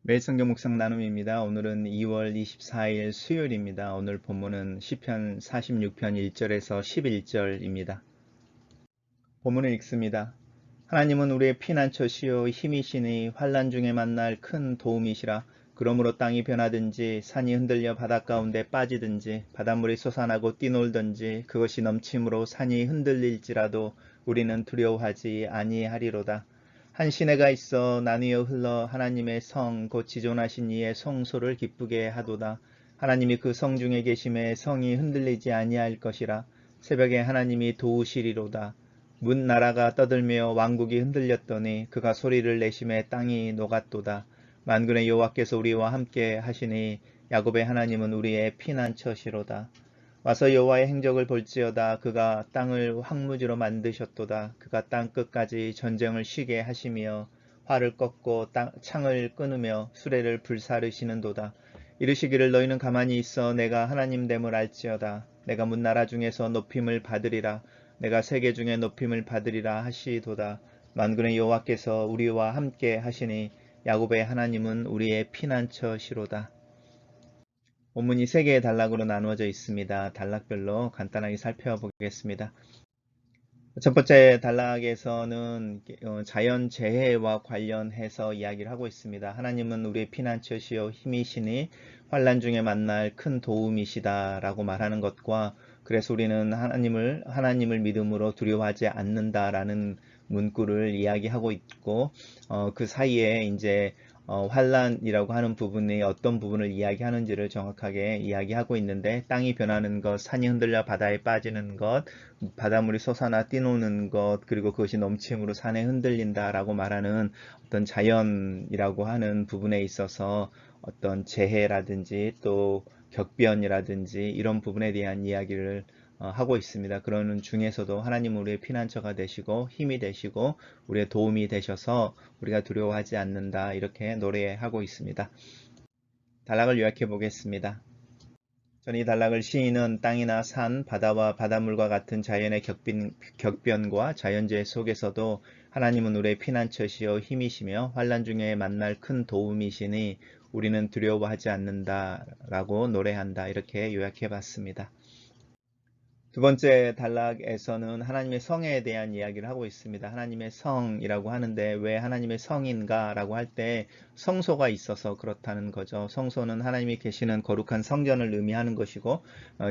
매일 성경 묵상 나눔입니다. 오늘은 2월 24일 수요일입니다. 오늘 본문은 시편 46편 1절에서 11절입니다. 본문을 읽습니다. 하나님은 우리의 피난처시요 힘이시니 환난 중에 만날 큰 도움이시라. 그러므로 땅이 변하든지 산이 흔들려 바닷 가운데 빠지든지 바닷물이 솟아나고 뛰놀든지 그것이 넘침으로 산이 흔들릴지라도 우리는 두려워하지 아니하리로다. 한 시내가 있어 나뉘어 흘러 하나님의 성 곧 지존하신 이의 성소를 기쁘게 하도다. 하나님이 그 성 중에 계심에 성이 흔들리지 아니할 것이라. 새벽에 하나님이 도우시리로다. 문 나라가 떠들며 왕국이 흔들렸더니 그가 소리를 내심에 땅이 녹았도다. 만군의 여호와께서 우리와 함께 하시니 야곱의 하나님은 우리의 피난처시로다. 와서 여호와의 행적을 볼지어다. 그가 땅을 황무지로 만드셨도다. 그가 땅 끝까지 전쟁을 쉬게 하시며 활을 꺾고 창을 끊으며 수레를 불사르시는도다. 이르시기를 너희는 가만히 있어 내가 하나님됨을 알지어다. 내가 문나라 중에서 높임을 받으리라. 내가 세계 중에 높임을 받으리라 하시도다. 만군의 여호와께서 우리와 함께 하시니 야곱의 하나님은 우리의 피난처시로다. 본문이 세 개의 단락으로 나누어져 있습니다. 단락별로 간단하게 살펴보겠습니다. 첫 번째 단락에서는 자연재해와 관련해서 이야기를 하고 있습니다. 하나님은 우리의 피난처시요 힘이시니 환난 중에 만날 큰 도움이시다 라고 말하는 것과 그래서 우리는 하나님을 믿음으로 두려워하지 않는다라는 문구를 이야기하고 있고 그 사이에 이제 환란이라고 하는 부분이 어떤 부분을 이야기하는지를 정확하게 이야기하고 있는데 땅이 변하는 것, 산이 흔들려 바다에 빠지는 것, 바닷물이 솟아나 뛰노는 것, 그리고 그것이 넘침으로 산에 흔들린다라고 말하는 어떤 자연이라고 하는 부분에 있어서 어떤 재해라든지 또 격변이라든지 이런 부분에 대한 이야기를 하고 있습니다. 그러는 중에서도 하나님은 우리의 피난처가 되시고 힘이 되시고 우리의 도움이 되셔서 우리가 두려워하지 않는다 이렇게 노래하고 있습니다. 단락을 요약해 보겠습니다. 전 이 단락을 시인은 땅이나 산, 바다와 바닷물과 같은 자연의 격변과 자연재해 속에서도 하나님은 우리의 피난처시요 힘이시며 환난 중에 만날 큰 도움이시니 우리는 두려워하지 않는다라고 노래한다 이렇게 요약해 봤습니다. 두 번째 단락에서는 하나님의 성에 대한 이야기를 하고 있습니다. 하나님의 성이라고 하는데 왜 하나님의 성인가 라고 할 때 성소가 있어서 그렇다는 거죠. 성소는 하나님이 계시는 거룩한 성전을 의미하는 것이고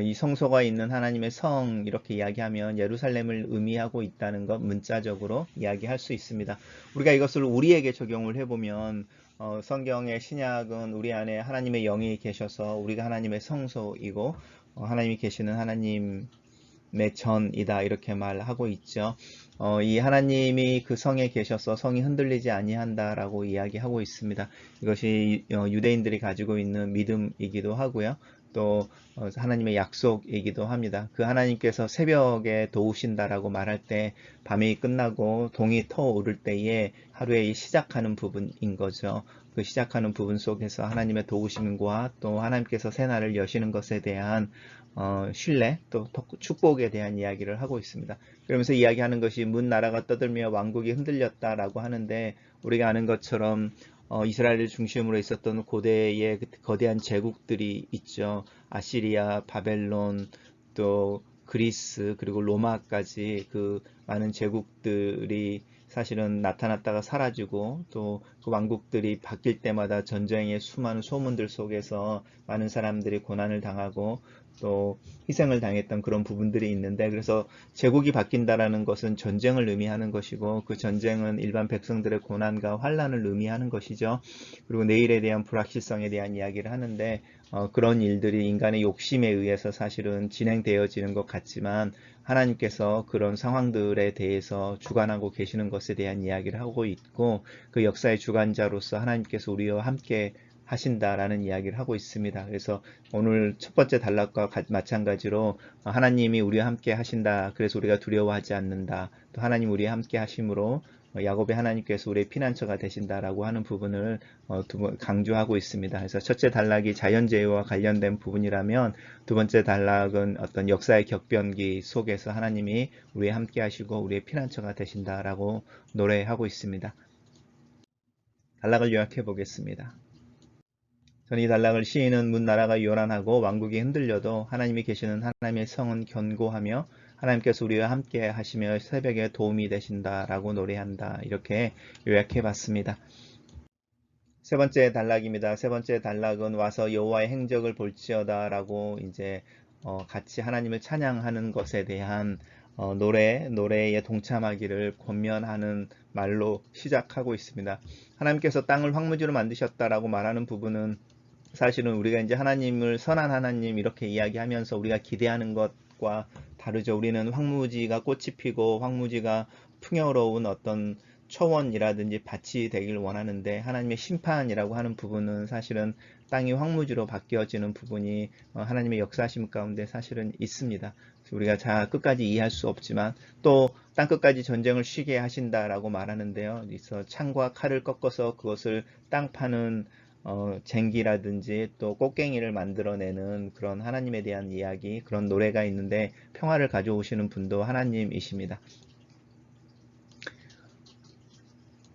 이 성소가 있는 하나님의 성 이렇게 이야기하면 예루살렘을 의미하고 있다는 것 문자적으로 이야기할 수 있습니다. 우리가 이것을 우리에게 적용을 해보면 성경의 신약은 우리 안에 하나님의 영이 계셔서 우리가 하나님의 성소이고 하나님이 계시는 하나님 전이다 이렇게 말하고 있죠. 이 하나님이 그 성에 계셔서 성이 흔들리지 아니한다라고 이야기하고 있습니다. 이것이 유대인들이 가지고 있는 믿음이기도 하고요. 또 하나님의 약속이기도 합니다. 그 하나님께서 새벽에 도우신다라고 말할 때 밤이 끝나고 동이 터오를 때에 하루에 시작하는 부분인 거죠. 그 시작하는 부분 속에서 하나님의 도우심과 또 하나님께서 새날을 여시는 것에 대한 신뢰 또 축복에 대한 이야기를 하고 있습니다. 그러면서 이야기하는 것이 문 나라가 떠들며 왕국이 흔들렸다라고 하는데 우리가 아는 것처럼 이스라엘을 중심으로 있었던 고대의 거대한 제국들이 있죠. 아시리아, 바벨론, 또 그리스 그리고 로마까지 그 많은 제국들이 사실은 나타났다가 사라지고 또 그 왕국들이 바뀔 때마다 전쟁의 수많은 소문들 속에서 많은 사람들이 고난을 당하고 또 희생을 당했던 그런 부분들이 있는데 그래서 제국이 바뀐다라는 것은 전쟁을 의미하는 것이고 그 전쟁은 일반 백성들의 고난과 환란을 의미하는 것이죠. 그리고 내일에 대한 불확실성에 대한 이야기를 하는데 그런 일들이 인간의 욕심에 의해서 사실은 진행되어지는 것 같지만 하나님께서 그런 상황들에 대해서 주관하고 계시는 것에 대한 이야기를 하고 있고 그 역사의 주관자로서 하나님께서 우리와 함께 하신다라는 이야기를 하고 있습니다. 그래서 오늘 첫 번째 단락과 마찬가지로 하나님이 우리와 함께 하신다. 그래서 우리가 두려워하지 않는다. 또 하나님 우리와 함께 하심으로 야곱의 하나님께서 우리의 피난처가 되신다라고 하는 부분을 강조하고 있습니다. 그래서 첫째 단락이 자연재해와 관련된 부분이라면 두 번째 단락은 어떤 역사의 격변기 속에서 하나님이 우리와 함께 하시고 우리의 피난처가 되신다라고 노래하고 있습니다. 단락을 요약해 보겠습니다. 저는 이 단락을 시인은 문 나라가 요란하고 왕국이 흔들려도 하나님이 계시는 하나님의 성은 견고하며 하나님께서 우리와 함께 하시며 새벽에 도움이 되신다라고 노래한다. 이렇게 요약해 봤습니다. 세 번째 단락입니다. 세 번째 단락은 와서 여호와의 행적을 볼지어다라고 이제 같이 하나님을 찬양하는 것에 대한 노래에 동참하기를 권면하는 말로 시작하고 있습니다. 하나님께서 땅을 황무지로 만드셨다라고 말하는 부분은 사실은 우리가 이제 하나님을 선한 하나님 이렇게 이야기하면서 우리가 기대하는 것과 다르죠. 우리는 황무지가 꽃이 피고 황무지가 풍요로운 어떤 초원이라든지 밭이 되길 원하는데 하나님의 심판이라고 하는 부분은 사실은 땅이 황무지로 바뀌어지는 부분이 하나님의 역사심 가운데 사실은 있습니다. 우리가 자 끝까지 이해할 수 없지만 또 땅 끝까지 전쟁을 쉬게 하신다라고 말하는데요. 그래서 창과 칼을 꺾어서 그것을 땅 파는 쟁기라든지 또 꽃갱이를 만들어내는 그런 하나님에 대한 이야기, 그런 노래가 있는데 평화를 가져오시는 분도 하나님이십니다.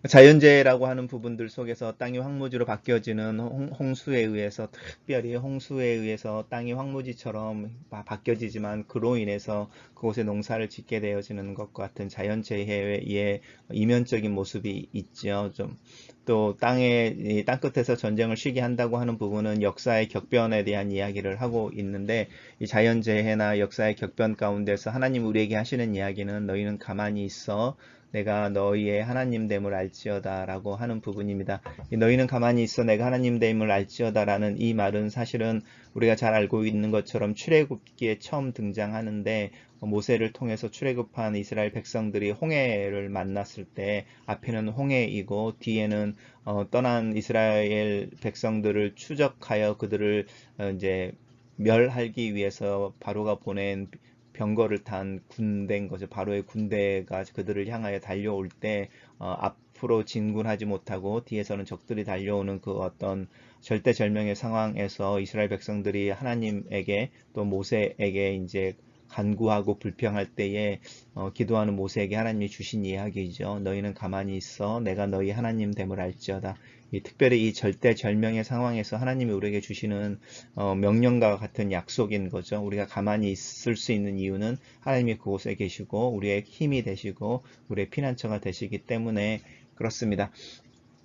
자연재해라고 하는 부분들 속에서 땅이 황무지로 바뀌어지는 홍수에 의해서 특별히 홍수에 의해서 땅이 황무지처럼 바뀌어지지만 그로 인해서 그곳에 농사를 짓게 되어지는 것 같은 자연재해의 이면적인 모습이 있죠. 좀 또 땅 끝에서 전쟁을 쉬게 한다고 하는 부분은 역사의 격변에 대한 이야기를 하고 있는데 이 자연재해나 역사의 격변 가운데서 하나님 우리에게 하시는 이야기는 너희는 가만히 있어 내가 너희의 하나님 됨을 알지어다 라고 하는 부분입니다. 너희는 가만히 있어 내가 하나님 됨을 알지어다 라는 이 말은 사실은 우리가 잘 알고 있는 것처럼 출애굽기에 처음 등장하는데 모세를 통해서 출애굽한 이스라엘 백성들이 홍해를 만났을 때 앞에는 홍해이고 뒤에는 떠난 이스라엘 백성들을 추적하여 그들을 이제 멸하기 위해서 바로가 보낸 병거를 탄 군대인 거죠. 바로의 군대가 그들을 향하여 달려올 때 앞으로 진군하지 못하고 뒤에서는 적들이 달려오는 그 어떤 절대절명의 상황에서 이스라엘 백성들이 하나님에게 또 모세에게 이제 간구하고 불평할 때에 기도하는 모세에게 하나님이 주신 이야기죠. 너희는 가만히 있어 내가 너희 하나님 됨을 알지어다. 특별히 이 절대절명의 상황에서 하나님이 우리에게 주시는 명령과 같은 약속인 거죠. 우리가 가만히 있을 수 있는 이유는 하나님이 그곳에 계시고 우리의 힘이 되시고 우리의 피난처가 되시기 때문에 그렇습니다.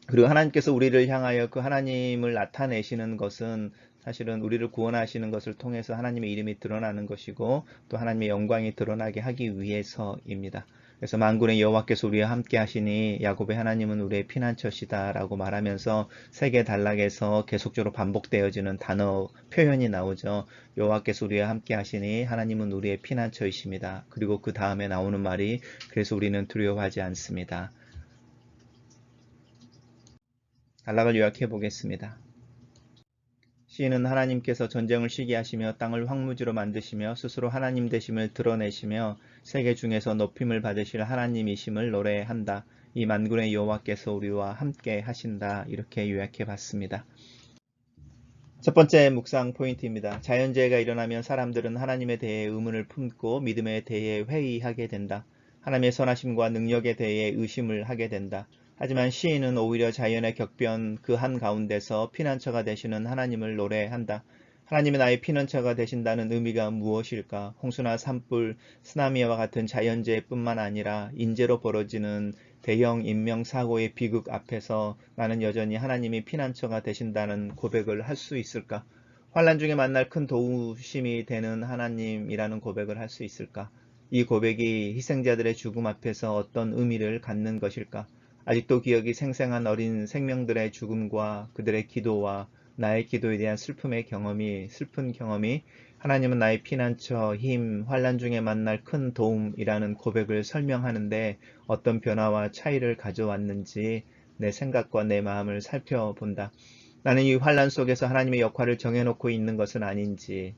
그리고 하나님께서 우리를 향하여 그 하나님을 나타내시는 것은 사실은 우리를 구원하시는 것을 통해서 하나님의 이름이 드러나는 것이고 또 하나님의 영광이 드러나게 하기 위해서입니다. 그래서 만군의 여호와께서 우리와 함께 하시니 야곱의 하나님은 우리의 피난처시다 라고 말하면서 세 개 단락에서 계속적으로 반복되어지는 단어 표현이 나오죠. 여호와께서 우리와 함께 하시니 하나님은 우리의 피난처이십니다. 그리고 그 다음에 나오는 말이 그래서 우리는 두려워하지 않습니다. 단락을 요약해 보겠습니다. 시인은 하나님께서 전쟁을 쉬게 하시며 땅을 황무지로 만드시며 스스로 하나님 되심을 드러내시며 세계 중에서 높임을 받으실 하나님이심을 노래한다. 이 만군의 여호와께서 우리와 함께 하신다. 이렇게 요약해 봤습니다. 첫 번째 묵상 포인트입니다. 자연재해가 일어나면 사람들은 하나님에 대해 의문을 품고 믿음에 대해 회의하게 된다. 하나님의 선하심과 능력에 대해 의심을 하게 된다. 하지만 시인은 오히려 자연의 격변 그 한가운데서 피난처가 되시는 하나님을 노래한다. 하나님은 나의 피난처가 되신다는 의미가 무엇일까? 홍수나 산불, 쓰나미와 같은 자연재해뿐만 아니라 인재로 벌어지는 대형 인명사고의 비극 앞에서 나는 여전히 하나님이 피난처가 되신다는 고백을 할 수 있을까? 환난 중에 만날 큰 도우심이 되는 하나님이라는 고백을 할 수 있을까? 이 고백이 희생자들의 죽음 앞에서 어떤 의미를 갖는 것일까? 아직도 기억이 생생한 어린 생명들의 죽음과 그들의 기도와 나의 기도에 대한 슬픈 경험이 하나님은 나의 피난처, 힘, 환난 중에 만날 큰 도움이라는 고백을 설명하는데 어떤 변화와 차이를 가져왔는지 내 생각과 내 마음을 살펴본다. 나는 이 환난 속에서 하나님의 역할을 정해놓고 있는 것은 아닌지,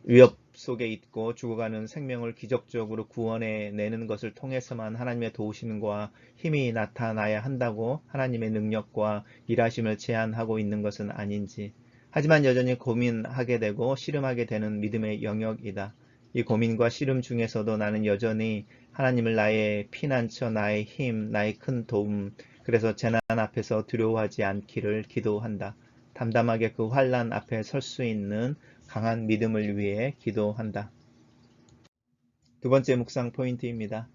위협 속에 있고 죽어가는 생명을 기적적으로 구원해내는 것을 통해서만 하나님의 도우심과 힘이 나타나야 한다고 하나님의 능력과 일하심을 제한하고 있는 것은 아닌지, 하지만 여전히 고민하게 되고 씨름하게 되는 믿음의 영역이다. 이 고민과 씨름 중에서도 나는 여전히 하나님을 나의 피난처, 나의 힘, 나의 큰 도움, 그래서 재난 앞에서 두려워하지 않기를 기도한다. 담담하게 그 환난 앞에 설 수 있는 강한 믿음을 위해 기도한다. 두 번째 묵상 포인트입니다.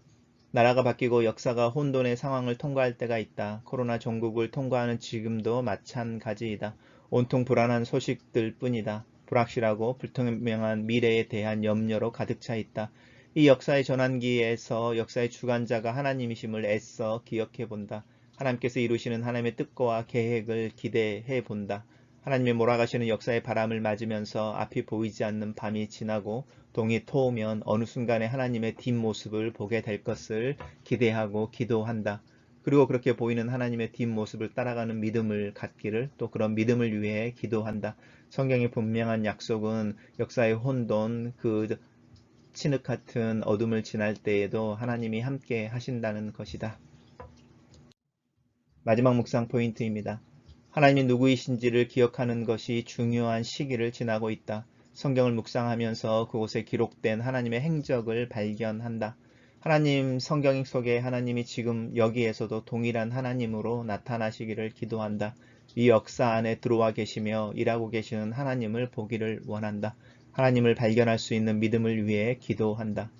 나라가 바뀌고 역사가 혼돈의 상황을 통과할 때가 있다. 코로나 종국을 통과하는 지금도 마찬가지이다. 온통 불안한 소식들 뿐이다. 불확실하고 불투명한 미래에 대한 염려로 가득 차 있다. 이 역사의 전환기에서 역사의 주관자가 하나님이심을 애써 기억해 본다. 하나님께서 이루시는 하나님의 뜻과 계획을 기대해 본다. 하나님의 몰아가시는 역사의 바람을 맞으면서 앞이 보이지 않는 밤이 지나고 동이 토오면 어느 순간에 하나님의 뒷모습을 보게 될 것을 기대하고 기도한다. 그리고 그렇게 보이는 하나님의 뒷모습을 따라가는 믿음을 갖기를, 또 그런 믿음을 위해 기도한다. 성경의 분명한 약속은 역사의 혼돈, 그 진흙 같은 어둠을 지날 때에도 하나님이 함께 하신다는 것이다. 마지막 묵상 포인트입니다. 하나님이 누구이신지를 기억하는 것이 중요한 시기를 지나고 있다. 성경을 묵상하면서 그곳에 기록된 하나님의 행적을 발견한다. 하나님 성경 속에 하나님이 지금 여기에서도 동일한 하나님으로 나타나시기를 기도한다. 이 역사 안에 들어와 계시며 일하고 계시는 하나님을 보기를 원한다. 하나님을 발견할 수 있는 믿음을 위해 기도한다.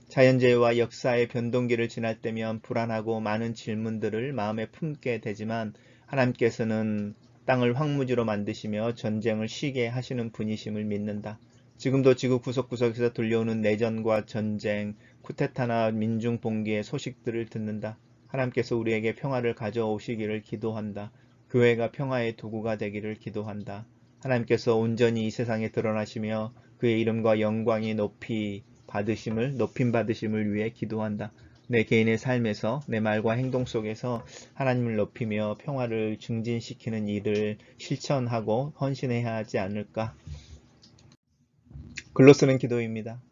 자연재해와 역사의 변동기를 지날 때면 불안하고 많은 질문들을 마음에 품게 되지만 하나님께서는 땅을 황무지로 만드시며 전쟁을 쉬게 하시는 분이심을 믿는다. 지금도 지구 구석구석에서 들려오는 내전과 전쟁, 쿠데타나 민중 봉기의 소식들을 듣는다. 하나님께서 우리에게 평화를 가져오시기를 기도한다. 교회가 평화의 도구가 되기를 기도한다. 하나님께서 온전히 이 세상에 드러나시며 그의 이름과 영광이 높임 받으심을 위해 기도한다. 내 개인의 삶에서 내 말과 행동 속에서 하나님을 높이며 평화를 증진시키는 일을 실천하고 헌신해야 하지 않을까? 글로 쓰는 기도입니다.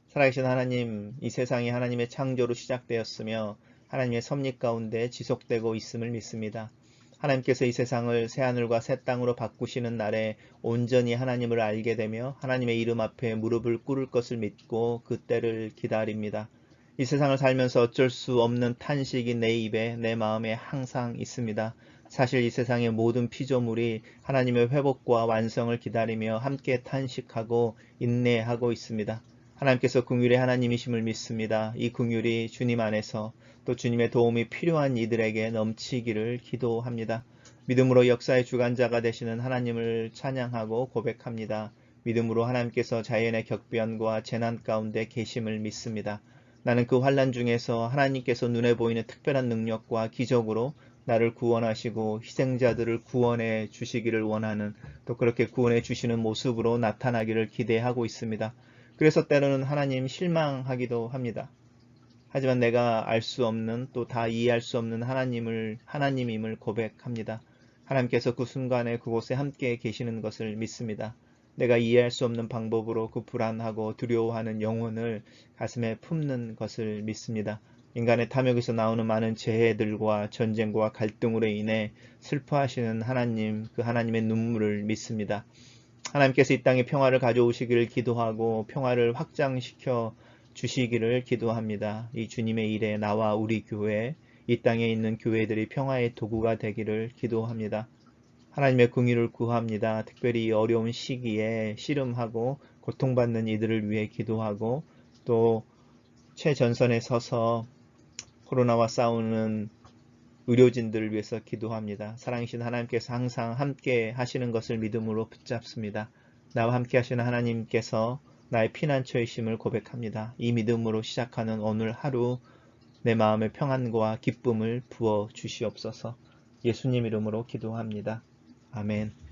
살아계신 하나님, 이 세상이 하나님의 창조로 시작되었으며 하나님의 섭리 가운데 지속되고 있음을 믿습니다. 하나님께서 이 세상을 새하늘과 새 땅으로 바꾸시는 날에 온전히 하나님을 알게 되며 하나님의 이름 앞에 무릎을 꿇을 것을 믿고 그 때를 기다립니다. 이 세상을 살면서 어쩔 수 없는 탄식이 내 입에, 내 마음에 항상 있습니다. 사실 이 세상의 모든 피조물이 하나님의 회복과 완성을 기다리며 함께 탄식하고 인내하고 있습니다. 하나님께서 긍휼의 하나님이심을 믿습니다. 이 긍휼이 주님 안에서 또 주님의 도움이 필요한 이들에게 넘치기를 기도합니다. 믿음으로 역사의 주관자가 되시는 하나님을 찬양하고 고백합니다. 믿음으로 하나님께서 자연의 격변과 재난 가운데 계심을 믿습니다. 나는 그 환난 중에서 하나님께서 눈에 보이는 특별한 능력과 기적으로 나를 구원하시고 희생자들을 구원해 주시기를 원하는, 또 그렇게 구원해 주시는 모습으로 나타나기를 기대하고 있습니다. 그래서 때로는 하나님 실망하기도 합니다. 하지만 내가 알 수 없는, 또 다 이해할 수 없는 하나님임을 고백합니다. 하나님께서 그 순간에 그곳에 함께 계시는 것을 믿습니다. 내가 이해할 수 없는 방법으로 그 불안하고 두려워하는 영혼을 가슴에 품는 것을 믿습니다. 인간의 탐욕에서 나오는 많은 재해들과 전쟁과 갈등으로 인해 슬퍼하시는 하나님, 그 하나님의 눈물을 믿습니다. 하나님께서 이 땅에 평화를 가져오시기를 기도하고 평화를 확장시켜 주시기를 기도합니다. 이 주님의 일에 나와 우리 교회, 이 땅에 있는 교회들이 평화의 도구가 되기를 기도합니다. 하나님의 긍휼을 구합니다. 특별히 이 어려운 시기에 씨름하고 고통받는 이들을 위해 기도하고, 또 최전선에 서서 코로나와 싸우는 의료진들을 위해서 기도합니다. 사랑이신 하나님께서 항상 함께 하시는 것을 믿음으로 붙잡습니다. 나와 함께 하시는 하나님께서 나의 피난처이심을 고백합니다. 이 믿음으로 시작하는 오늘 하루 내 마음의 평안과 기쁨을 부어 주시옵소서. 예수님 이름으로 기도합니다. 아멘.